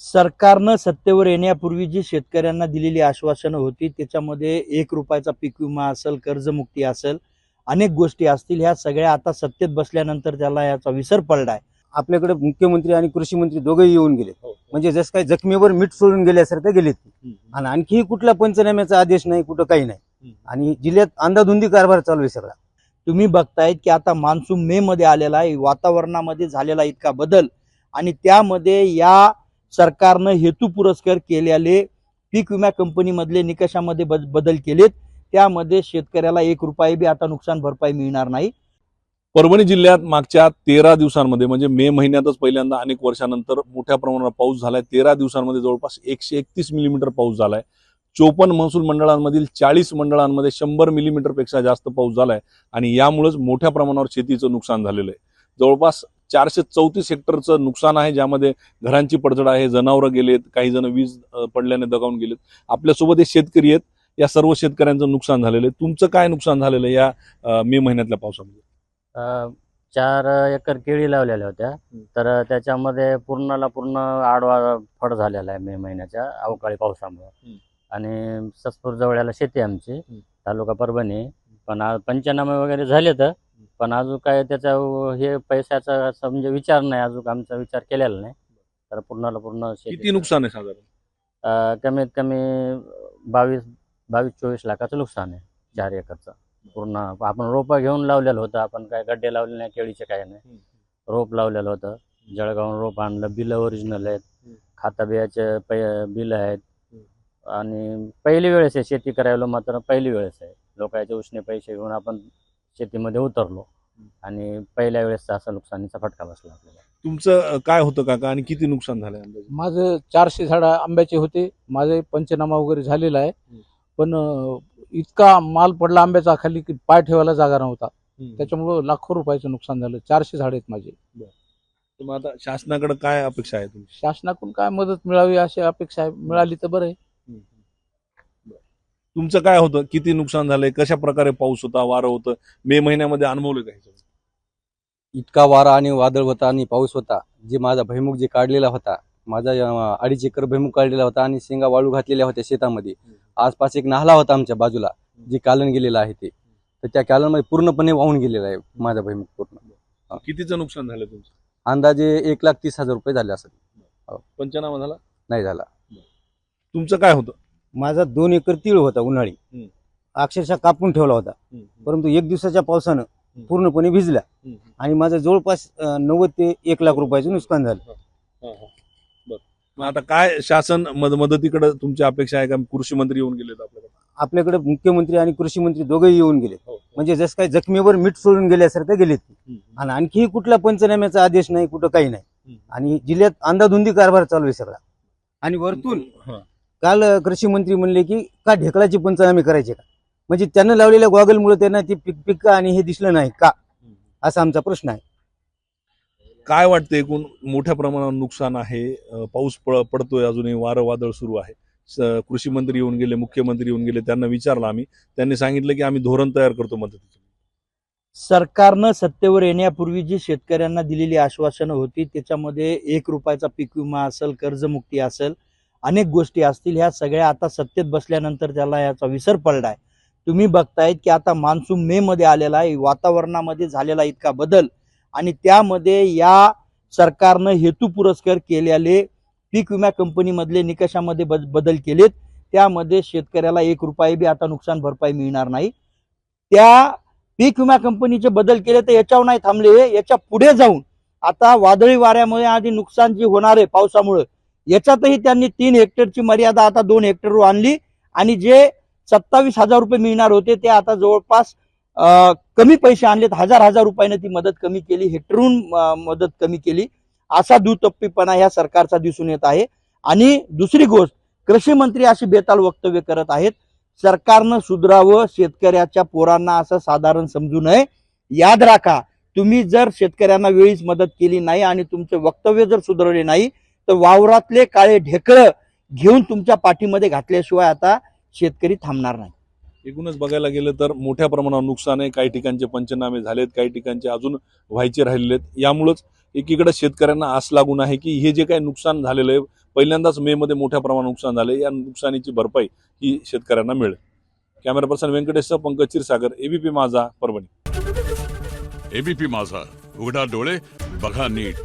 सरकारनं सत्तेवर येण्यापूर्वी जी शेतकऱ्यांना दिलेली आश्वासनं होती त्याच्यामध्ये 1 रुपयाचा पीक विमा असेल, कर्जमुक्ती असेल, अनेक गोष्टी असतील, ह्या सगळ्या आता सत्तेत बसल्यानंतर त्याला याचा विसर पडलाय. आपल्याकडे मुख्यमंत्री आणि कृषी मंत्री दोघेही येऊन गेले. म्हणजे जसं काही जखमीवर मीठ सोडून गेल्यासारखं गेलेत. आणि आणखी कुठला पंचनाम्याचा आदेश नाही, कुठं काही नाही. आणि जिल्ह्यात अंधाधुंदी कारभार चालू आहे सगळा. तुम्ही बघतायत की आता मान्सून मे मध्ये आलेला आहे, वातावरणामध्ये झालेला इतका बदल आणि त्यामध्ये या सरकारनं हेतू पुरस्कार केलेले पीक विमा कंपनीमधले निकषामध्ये बदल केलेत. त्यामध्ये शेतकऱ्याला 1 रुपया बी आता नुकसान भरपाई मिळणार नाही. परभणी जिल्ह्यात मागच्या 13 दिवसांमध्ये म्हणजे मे महिन्यातच पहिल्यांदा अनेक वर्षानंतर मोठ्या प्रमाणावर पाऊस झालाय. 13 दिवसांमध्ये जवळपास 131 मिलीमीटर पाऊस झालाय. 54 महसूल मंडळांमधील 40 मंडळांमध्ये 100 मिलीमीटर पेक्षा जास्त पाऊस झालाय आणि यामुळेच मोठ्या प्रमाणावर शेतीचं नुकसान झालेलं आहे. जवळपास 434 हेक्टरचं नुकसान आहे, ज्यामध्ये घरांची पडझड आहे, जनावरं गेलेत, काही जण वीज पडल्याने दगावून गेलेत. आपल्यासोबत हे शेतकरी आहेत, या सर्व शेतकऱ्यांचं नुकसान झालेलं आहे. तुमचं काय नुकसान झालेलं आहे या मे महिन्यातल्या पावसामध्ये? 4 एकर केळी लावलेल्या होत्या, तर त्याच्यामध्ये पूर्ण आडवा फड झालेला आहे मे महिन्याच्या अवकाळी पावसामुळे. आणि ससपूर जवळला शेती आमची, तालुका परभणी. पण पंचनामे वगैरे झाले तर, पण अजून काय त्याचा हे पैशाचा असं म्हणजे विचार नाही, अजून आमचा विचार केलेला नाही. तर पूर्ण किती नुकसान आहे साधारण? कमीत कमी 22-24 लाखाचं नुकसान आहे 4 एकरचं. पूर्ण आपण रोपं घेऊन लावलेलं होतं, आपण काय गड्डे लावले नाही, केळीचे काय नाही, रोप लावलेलं होतं. जळगावून रोप आणलं, बिलं ओरिजिनल आहेत, खाता बियाचे बिलं आहेत. आणि पहिली वेळेस आहे शेती करायला, मात्र पहिली वेळेस आहे. लोकांचे उसने पैसे घेऊन आपण शेतीमध्ये उतरलो आणि पहिल्या वेळेसचा असा नुकसानीचा फटका बसला आपल्याला. तुमचं काय होतं काका आणि किती नुकसान झालंय अंदाजे? माझं 400 झाडं आंब्याचे होते. माझे पंचनामा वगैरे झालेला आहे. पण इतका माल पडला आंब्याचा खाली की पाय ठेवायला जागा नव्हता. त्याच्यामुळं लाखो रुपयाचं नुकसान झालं. 400 झाड आहेत माझे. मग आता शासनाकडे काय अपेक्षा आहे तुमची? शासनाकडून काय मदत मिळावी अशी अपेक्षा आहे. मिळाली तर बरं आहे. तुमचं काय होतं, किती नुकसान झालंय, कशा प्रकारे पाऊस होता, वारं होतं, मे महिन्यामध्ये अनुभवलं काय? इतका वारा आणि वादळ होता आणि पाऊस होता. जे माझा भैमुख जे काढलेला होता, माझा 2.5 एकर भैमुख काढलेला होता आणि शेंगा वाळू घातलेल्या होत्या शेतामध्ये. आसपास एक नाला होता आमच्या बाजूला, जे कालन गेलेलं आहे ते, तर त्या कालनमध्ये पूर्णपणे वाहून गेलेला आहे माझा भैमुख पूर्ण. कितीचं नुकसान झालं तुमचं? अंदाजे 1,30,000 रुपये झाले असेल. पंचनामा झाला नाही झाला. तुमचं काय होतं? माझा 2 एकर तीळ होता उन्हाळी, अक्षरशः कापून ठेवला होता. परंतु 1 दिवसाच्या पावसानं पूर्णपणे भिजला आणि माझं जवळपास 90 ते 1 लाख रुपयाचं नुकसान झालं. मग आता काय शासन मदतीकडे तुमची अपेक्षा आहे का? कृषी मंत्री येऊन गेलेत आपल्याकडे मुख्यमंत्री आणि कृषी मंत्री दोघेही येऊन गेले. म्हणजे जसं काही जखमीवर मीठ सोडून गेल्यासारखं गेलेत. आणि आणखी कुठला पंचनाम्याचा आदेश नाही, कुठं काही नाही. आणि जिल्ह्यात अंधाधुंदी कारभार चालू आहे सगळा. आणि वरतून काल कृषी मंत्री म्हणले की का ढेकळाची पंचनामे करायचे का? म्हणजे त्यांना लावलेल्या गॉगलमुळे त्यांना ती पिक आणि हे दिसलं नाही का, असा आमचा प्रश्न आहे. काय वाटतं, एकूण मोठ्या प्रमाणावर नुकसान आहे, पाऊस पडतोय, अजूनही वारं वादळ सुरू आहे. कृषी मंत्री येऊन गेले, मुख्यमंत्री येऊन गेले, त्यांना विचारलं आम्ही, त्यांनी सांगितलं की आम्ही धोरण तयार करतो मदतीचं. सरकारनं सत्तेवर येण्यापूर्वी जी शेतकऱ्यांना दिलेली आश्वासनं होती त्याच्यामध्ये 1 रुपयाचा पीक विमा असेल, कर्जमुक्ती असेल, अनेक गोष्टी असतील, ह्या सगळ्या आता सत्तेत बसल्यानंतर त्याला याचा विसर पडलाय. तुम्ही बघतायत की आता मान्सून मे मध्ये आलेला आहे, वातावरणामध्ये झालेला इतका बदल आणि त्यामध्ये या सरकारनं हेतू पुरस्कार केलेले पीक विमा कंपनीमधले निकषामध्ये बदल केलेत. त्यामध्ये शेतकऱ्याला 1 रुपया बी आता नुकसान भरपाई मिळणार नाही. त्या पीक विमा कंपनीचे बदल केले तर याच्यावर नाही थांबले, याच्या पुढे जाऊन आता वादळी वाऱ्यामुळे आधी नुकसान जे होणार आहे पावसामुळे, याच्यातही त्यांनी 3 हेक्टरची मर्यादा आता 2 हेक्टरवर आणली आणि जे 27,000 रुपये मिळणार होते ते आता जवळपास कमी पैसे आणलेत. 1,000 रुपयाने ती मदत कमी केली, हेक्टरहून मदत कमी केली. असा दुटप्पीपणा या सरकारचा दिसून येत आहे. आणि दुसरी गोष्ट, कृषी मंत्री अशी बेताल वक्तव्य करत आहेत. सरकारनं सुधारावं, शेतकऱ्याच्या पोरांना असं साधारण समजू नये. याद राखा, तुम्ही जर शेतकऱ्यांना वेळीच मदत केली नाही आणि तुमचे वक्तव्य जर सुधारले नाही तर वावरातले काळे ढेकळं घेऊन तुमच्या पाठीमध्ये घातल्याशिवाय आता शेतकरी थांबणार नाही. एकूणच बघायला गेलं तर मोठ्या प्रमाणावर नुकसान आहे. काही ठिकाणचे पंचनामे झालेत, काही ठिकाणचे अजून व्हायचे राहिलेत. यामुळेच एकीकडे शेतकऱ्यांना आस लागून आहे की हे जे काही नुकसान झालेलं आहे, पहिल्यांदाच मे मध्ये मोठ्या प्रमाणात नुकसान झाले, या नुकसानीची भरपाई ही शेतकऱ्यांना मिळेल. कॅमेरा पर्सन व्यंकटेशसह पंकज क्षीरसागर, एबीपी माझा, परभणी. एबीपी माझा, उघडा डोळे बघा नीट.